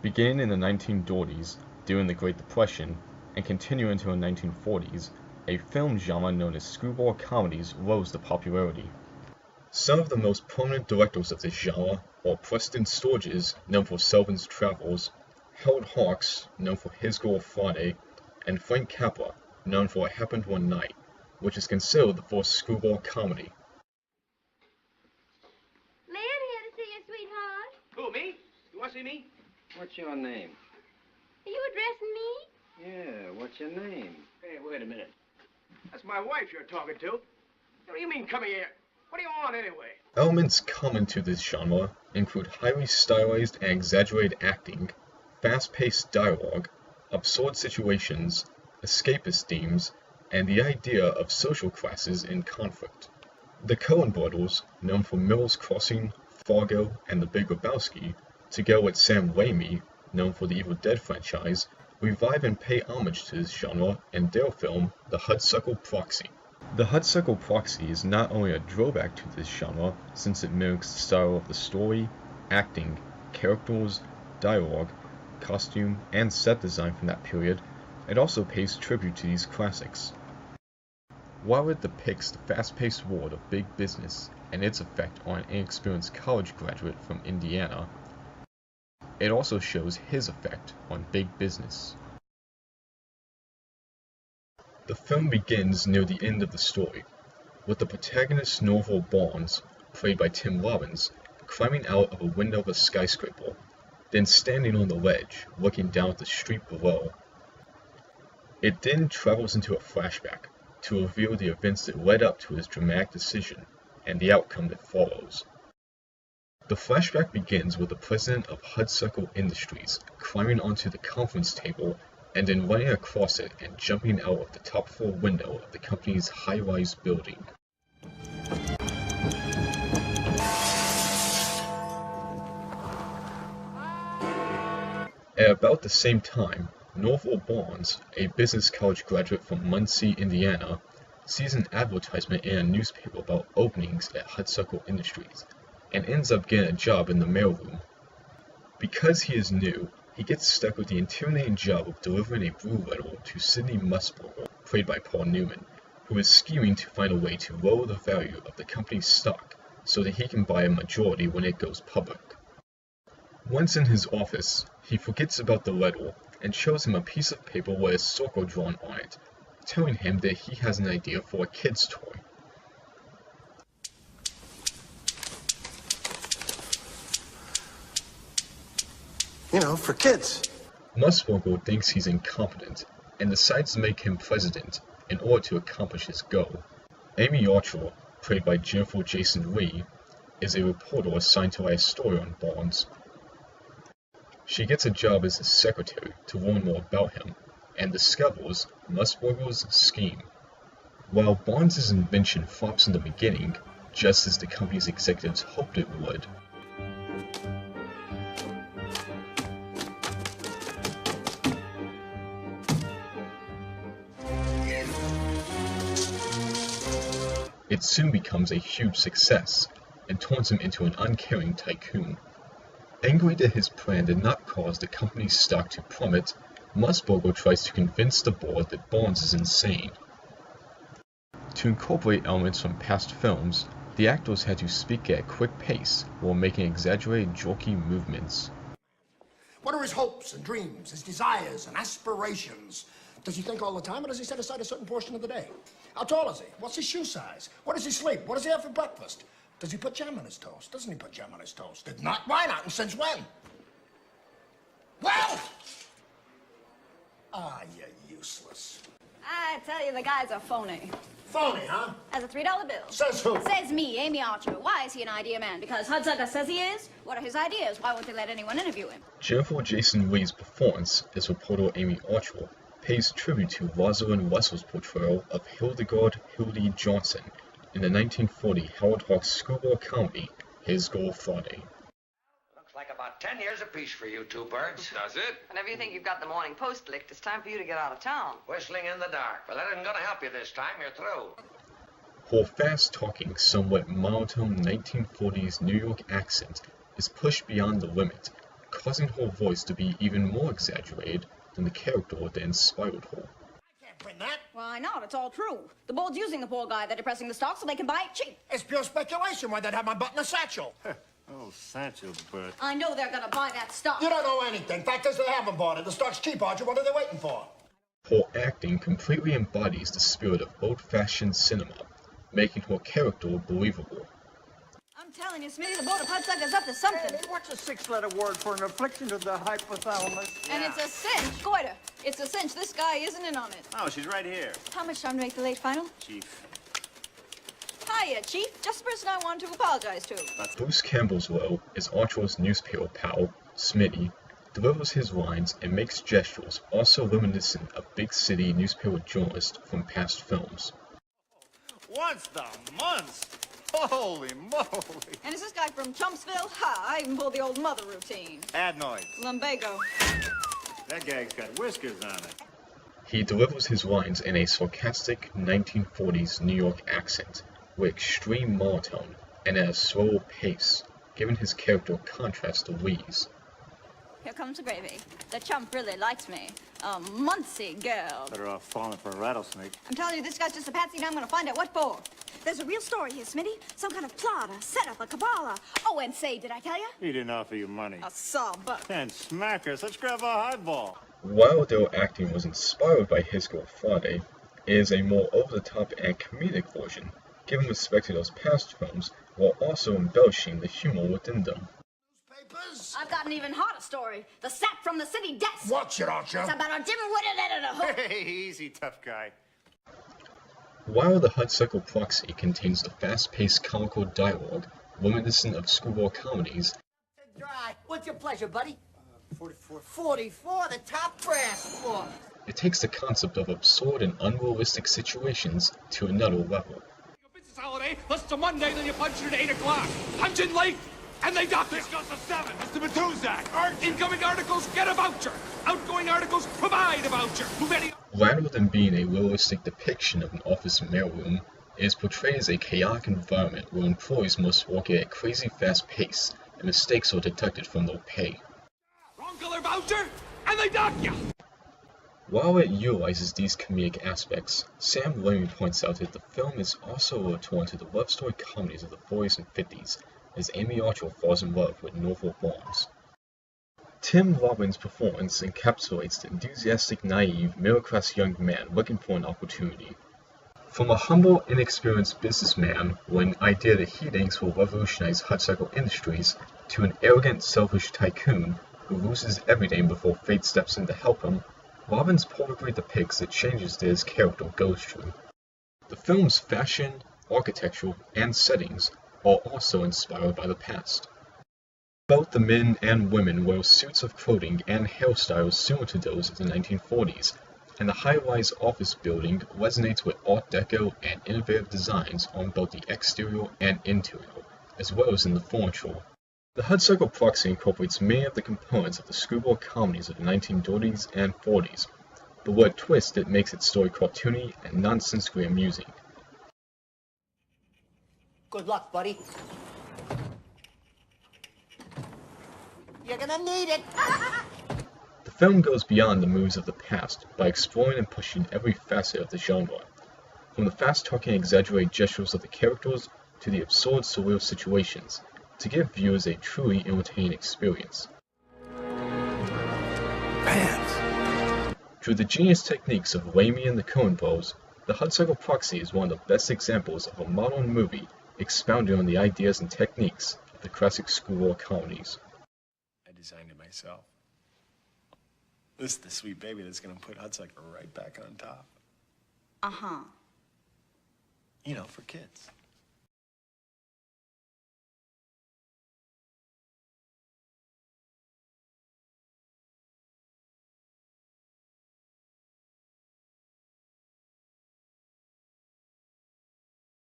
Beginning in the 1930s, during the Great Depression, and continuing until the 1940s, a film genre known as screwball comedies rose to popularity. Some of the most prominent directors of this genre are Preston Sturges, known for Sullivan's Travels, Howard Hawks, known for His Girl Friday, and Frank Capra, known for It Happened One Night, which is considered the first screwball comedy. Man here to see you, sweetheart. Who, me? You want to see me? What's your name? Are you addressing me? Yeah, what's your name? Hey, wait a minute. That's my wife you're talking to. What do you mean, come here? What do you want, anyway? Elements common to this genre include highly stylized and exaggerated acting, fast-paced dialogue, absurd situations, escapist themes, and the idea of social classes in conflict. The Coen brothers, known for Miller's Crossing, Fargo, and The Big Lebowski, together with Sam Raimi, known for the Evil Dead franchise, revive and pay homage to this genre in their film, The Hudsucker Proxy. The Hudsucker Proxy is not only a throwback to this genre, since it mimics the style of the story, acting, characters, dialogue, costume, and set design from that period, it also pays tribute to these classics. While it depicts the fast-paced world of big business and its effect on an inexperienced college graduate from Indiana, it also shows his effect on big business. The film begins near the end of the story, with the protagonist Norval Barnes, played by Tim Robbins, climbing out of a window of a skyscraper, then standing on the ledge, looking down at the street below. It then travels into a flashback to reveal the events that led up to his dramatic decision and the outcome that follows. The flashback begins with the president of Hudsucker Industries climbing onto the conference table and then running across it and jumping out of the top floor window of the company's high-rise building. At about the same time, Norval Barnes, a business college graduate from Muncie, Indiana, sees an advertisement in a newspaper about openings at Hudsucker Industries, and ends up getting a job in the mailroom. Because he is new, he gets stuck with the intimidating job of delivering a blue letter to Sidney Musburger, played by Paul Newman, who is scheming to find a way to lower the value of the company's stock so that he can buy a majority when it goes public. Once in his office, he forgets about the letter and shows him a piece of paper with a circle drawn on it, telling him that he has an idea for a kid's toy. You know, for kids. Musburger thinks he's incompetent and decides to make him president in order to accomplish his goal. Amy Archer, played by Jennifer Jason Leigh, is a reporter assigned to write a story on Barnes. She gets a job as his secretary to learn more about him, and discovers Musburger's scheme. While Barnes' invention flops in the beginning, just as the company's executives hoped it would, it soon becomes a huge success, and turns him into an uncaring tycoon. Angry that his plan did not cause the company's stock to plummet, Musburger tries to convince the board that Barnes is insane. To incorporate elements from past films, the actors had to speak at a quick pace while making exaggerated, jerky movements. What are his hopes and dreams, his desires and aspirations? Does he think all the time, or does he set aside a certain portion of the day? How tall is he? What's his shoe size? Where does he sleep? What does he have for breakfast? Does he put jam on his toast? Doesn't he put jam on his toast? Did not? Why not? And since when? Well! Ah, you're useless. I tell you, the guy's a phony. Phony, huh? Has a $3 bill. Says who? Says me, Amy Archer. Why is he an idea man? Because Hudsucker says he is? What are his ideas? Why won't they let anyone interview him? Jennifer Jason Leigh's performance as reporter Amy Archer pays tribute to Rosalind Russell's portrayal of Hildegard Hildy Johnson in the 1940 Howard Hawks screwball comedy, His Girl Friday. Looks like about 10 years apiece for you two birds. Does it? Whenever you think you've got the Morning Post licked, it's time for you to get out of town. Whistling in the dark. Well, that isn't going to help you this time. You're through. Her fast-talking, somewhat monotone 1940s New York accent is pushed beyond the limit, causing her voice to be even more exaggerated than the character that inspired her. I can't print that. Why not? It's all true. The board's using the poor guy. They're depressing the stock so they can buy it cheap. It's pure speculation why they'd have my butt in a satchel. Oh, satchel, Bert. I know they're gonna buy that stock. You don't know anything. Fact is, they haven't bought it. The stock's cheap, Archie. What are they waiting for? Her acting completely embodies the spirit of old-fashioned cinema, making her character believable. I'm telling you, Smitty, the board of Hudsucker's up to something. Hey, what's a six-letter word for an affliction of the hypothalamus? And it's a cinch. Goiter. It's a cinch. This guy isn't in on it. Oh, she's right here. How much time to make the late final? Chief. Hiya, Chief. Just the person I wanted to apologize to. Bruce Campbell's role as Archer's newspaper pal, Smitty, delivers his lines and makes gestures also reminiscent of big city newspaper journalists from past films. Once the month. Holy moly. And is this guy from Chumpsville? Ha! I even pulled the old mother routine. Adenoids. Lumbago. That guy's got whiskers on it. He delivers his lines in a sarcastic 1940s New York accent, with extreme monotone and at a slower pace, giving his character contrast to Lee's. Here comes the gravy. The chump really likes me. A muncy girl. Better off falling for a rattlesnake. I'm telling you, this guy's just a patsy, and I'm gonna find out what for. There's a real story here, Smitty. Some kind of plot, a setup, a cabal. Oh, and say, did I tell you? He didn't offer you money. A sawbuck. 10 smackers. Let's grab a highball. While their acting was inspired by His Girl Friday, it is a more over-the-top and comedic version, giving respect to those past films while also embellishing the humor within them. Papers? I've got an even hotter story. The sap from the city desk. Watch it, Archer. It's about a dim-witted editor who... Hey, easy, tough guy. While the Hudsucker Proxy contains the fast-paced comical dialogue reminiscent of screwball comedies, Dry. What's your pleasure, buddy? 44. 44, the top brass floor. it takes the concept of absurd and unrealistic situations to another level. Business holiday, plus it's a Monday, then you punch it at 8 o'clock. Punch in late, and they dock This goes to 7. Mr. Matuzak. Incoming articles, get a voucher. Outgoing articles, provide a voucher. Move any... Rather than being a realistic depiction of an office mailroom, it is portrayed as a chaotic environment where employees must work at a crazy fast pace and mistakes are detected from their pay. Wrong color voucher, and they dock you. While it utilizes these comedic aspects, Sam Raimi points out that the film is also a return to the love story comedies of the 40s and 50s, as Amy Archer falls in love with Norfolk Barnes. Tim Robbins' performance encapsulates the enthusiastic, naive, middle-class young man looking for an opportunity. From a humble, inexperienced businessman with an idea that he thinks will revolutionize Hudsucker Industries, to an arrogant, selfish tycoon who loses everything before fate steps in to help him, Robbins perfectly depicts the changes that his character goes through. The film's fashion, architecture, and settings are also inspired by the past. Both the men and women wear suits of clothing and hairstyles similar to those of the 1940s, and the high-rise office building resonates with Art Deco and innovative designs on both the exterior and interior, as well as in the furniture. The Hudsucker Proxy incorporates many of the components of the screwball comedies of the 1930s and 40s, but with a twist that makes its story cartoony and nonsensically amusing. Good luck, buddy. You're gonna need it. The film goes beyond the moves of the past by exploring and pushing every facet of the genre, from the fast-talking exaggerated gestures of the characters to the absurd surreal situations, to give viewers a truly entertaining experience. Pants. Through the genius techniques of Raimi and the Coen Bros, The Hudsucker Proxy is one of the best examples of a modern movie expounding on the ideas and techniques of the classic screwball comedies. I designed it myself. This is the sweet baby that's gonna put Hudsucker right back on top. Uh-huh. You know, for kids.